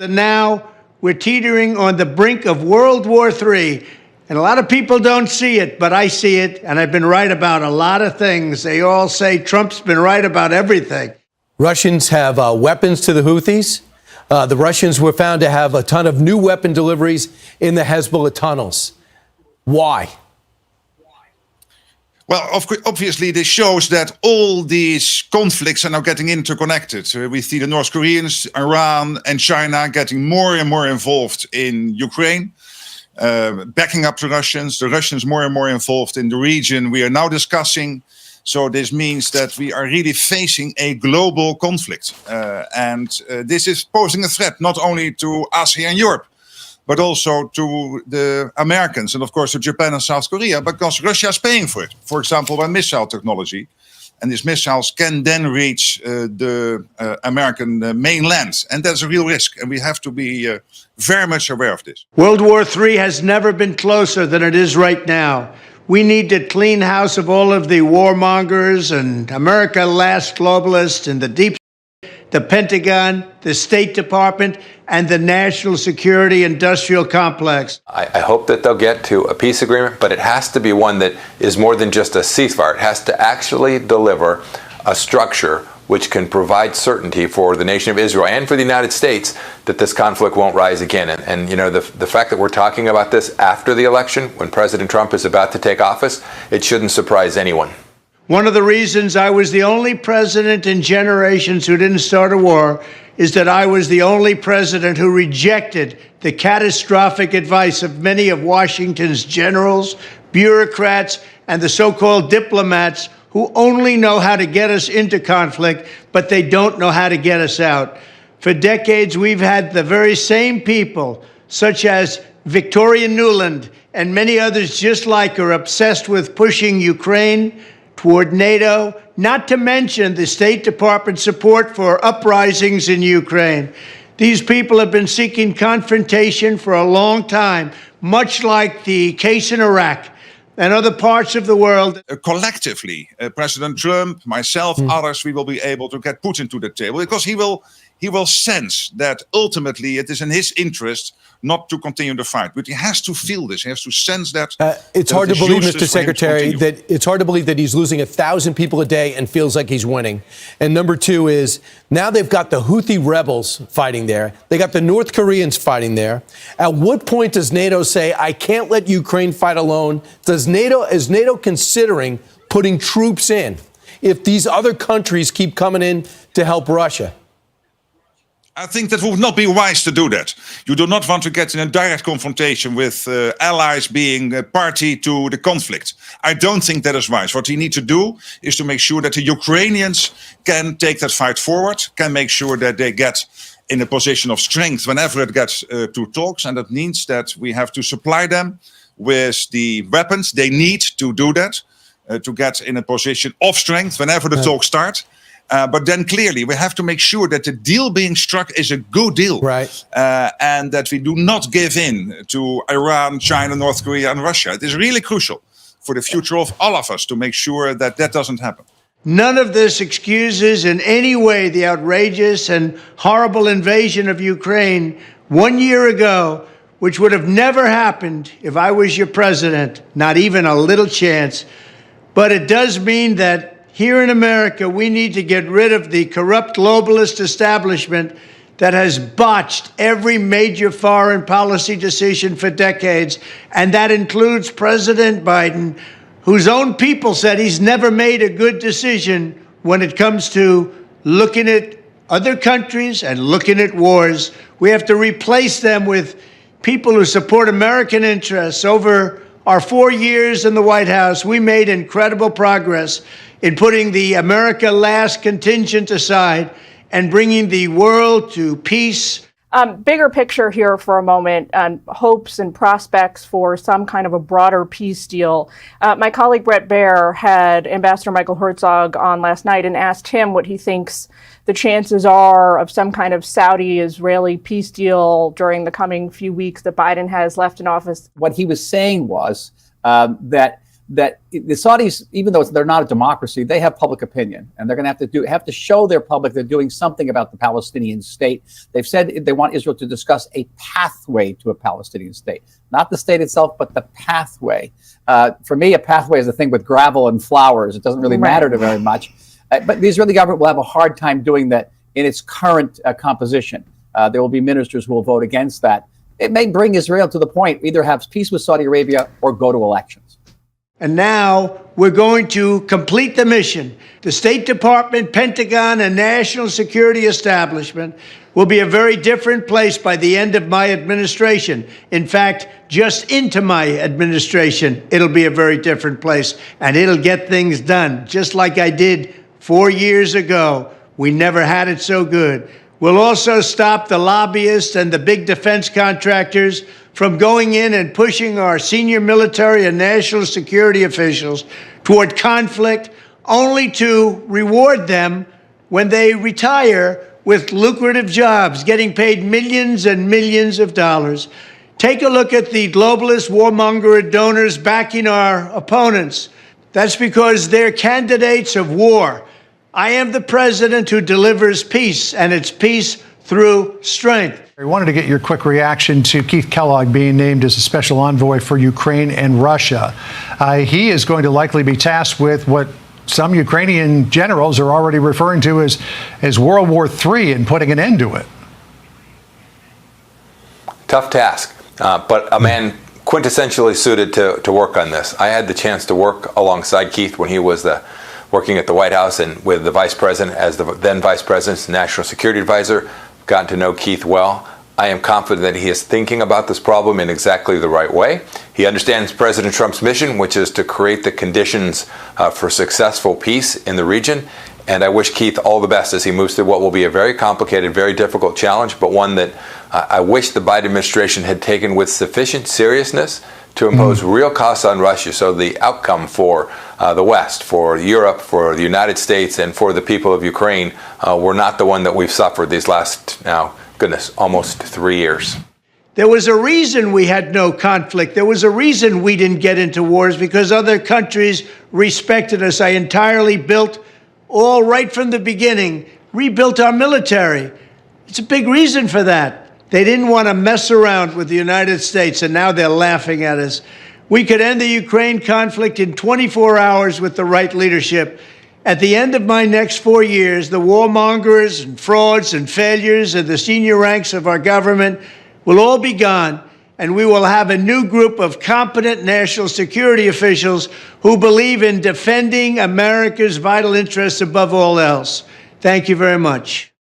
And now we're teetering on the brink of World War III. And a lot of people don't see it, but I see it. And I've been right about a lot of things. They all say Trump's been right about everything. Russians have weapons to the Houthis. The Russians were found to have a ton of new weapon deliveries in the Hezbollah tunnels. Why? Well, obviously, this shows that all these conflicts are now getting interconnected. We see the North Koreans, Iran, and China getting more and more involved in Ukraine, backing up the Russians more and more involved in the region we are now discussing. So this means that we are really facing a global conflict. And this is posing a threat not only to us here in Europe, but also to the Americans and, of course, to Japan and South Korea, because Russia is paying for it. For example, by missile technology. And these missiles can then reach the American mainland. And that's a real risk. And we have to be very much aware of this. World War III has never been closer than it is right now. We need to clean house of all of the warmongers and America last globalists and the deep, the Pentagon, the State Department, and the national security industrial complex. I hope that they'll get to a peace agreement, but it has to be one that is more than just a ceasefire. It has to actually deliver a structure which can provide certainty for the nation of Israel and for the United States that this conflict won't rise again. And you know, the fact that we're talking about this after the election, when President Trump is about to take office, it shouldn't surprise anyone. One of the reasons I was the only president in generations who didn't start a war is that I was the only president who rejected the catastrophic advice of many of Washington's generals, bureaucrats, and the so-called diplomats who only know how to get us into conflict, but they don't know how to get us out. For decades, we've had the very same people, such as Victoria Nuland and many others just like her, obsessed with pushing Ukraine toward NATO, not to mention the State Department support for uprisings in Ukraine. These people have been seeking confrontation for a long time, much like the case in Iraq and other parts of the world. Collectively, President Trump, myself, others, we will be able to get Putin to the table because he will sense that ultimately it is in his interest not to continue the fight. But he has to feel this. He has to sense that. It's hard to believe, Mr. Secretary, that it's hard to believe that he's losing 1,000 people a day and feels like he's winning. And number two is now they've got the Houthi rebels fighting there. They got the North Koreans fighting there. At what point does NATO say, I can't let Ukraine fight alone? Is NATO considering putting troops in if these other countries keep coming in to help Russia? I think that would not be wise to do that. You do not want to get in a direct confrontation with allies being a party to the conflict. I don't think that is wise. What we need to do is to make sure that the Ukrainians can take that fight forward, can make sure that they get in a position of strength whenever it gets to talks. And that means that we have to supply them with the weapons they need to do that, to get in a position of strength whenever the talks start. But then clearly we have to make sure that the deal being struck is a good deal. Right. And that we do not give in to Iran, China, North Korea, and Russia. It is really crucial for the future of all of us to make sure that that doesn't happen. None of this excuses in any way the outrageous and horrible invasion of Ukraine 1 year ago, which would have never happened if I was your president, not even a little chance. But it does mean that here in America, we need to get rid of the corrupt globalist establishment that has botched every major foreign policy decision for decades. And that includes President Biden, whose own people said he's never made a good decision when it comes to looking at other countries and looking at wars. We have to replace them with people who support American interests. Over our 4 years in the White House, we made incredible progress in putting the America Last contingent aside and bringing the world to peace. Bigger picture here for a moment, hopes and prospects for some kind of a broader peace deal. My colleague Brett Baer had Ambassador Michael Herzog on last night and asked him what he thinks the chances are of some kind of Saudi-Israeli peace deal during the coming few weeks that Biden has left in office. What he was saying was that that the Saudis, even though they're not a democracy, they have public opinion, and they're going to have to show their public they're doing something about the Palestinian state. They've said they want Israel to discuss a pathway to a Palestinian state, not the state itself, but the pathway. For me, a pathway is a thing with gravel and flowers. It doesn't really matter to very much. But the Israeli government will have a hard time doing that in its current composition. There will be ministers who will vote against that. It may bring Israel to the point, either have peace with Saudi Arabia or go to elections. And now we're going to complete the mission. The State Department, Pentagon, and national security establishment will be a very different place by the end of my administration. In fact, just into my administration, it'll be a very different place, and it'll get things done, just like I did 4 years ago. We never had it so good. We'll also stop the lobbyists and the big defense contractors from going in and pushing our senior military and national security officials toward conflict, only to reward them when they retire with lucrative jobs, getting paid millions and millions of dollars. Take a look at the globalist warmonger donors backing our opponents. That's because they're candidates of war. I am the president who delivers peace, and it's peace through strength. I wanted to get your quick reaction to Keith Kellogg being named as a special envoy for Ukraine and Russia. He is going to likely be tasked with what some Ukrainian generals are already referring to as World War III and putting an end to it. Tough task, but a man quintessentially suited to work on this. I had the chance to work alongside Keith when he was working at the White House and with the vice president as the then vice president's national security advisor. Gotten to know Keith well. I am confident that he is thinking about this problem in exactly the right way. He understands President Trump's mission, which is to create the conditions for successful peace in the region. And I wish Keith all the best as he moves through what will be a very complicated, very difficult challenge, but one that I wish the Biden administration had taken with sufficient seriousness to impose real costs on Russia, so the outcome for the West, for Europe, for the United States, and for the people of Ukraine were not the one that we've suffered these last, now, goodness, almost 3 years. There was a reason we had no conflict. There was a reason we didn't get into wars, because other countries respected us. I entirely built, all right from the beginning, rebuilt our military. It's a big reason for that. They didn't want to mess around with the United States, and now they're laughing at us. We could end the Ukraine conflict in 24 hours with the right leadership. At the end of my next 4 years, the warmongers and frauds and failures of the senior ranks of our government will all be gone, and we will have a new group of competent national security officials who believe in defending America's vital interests above all else. Thank you very much.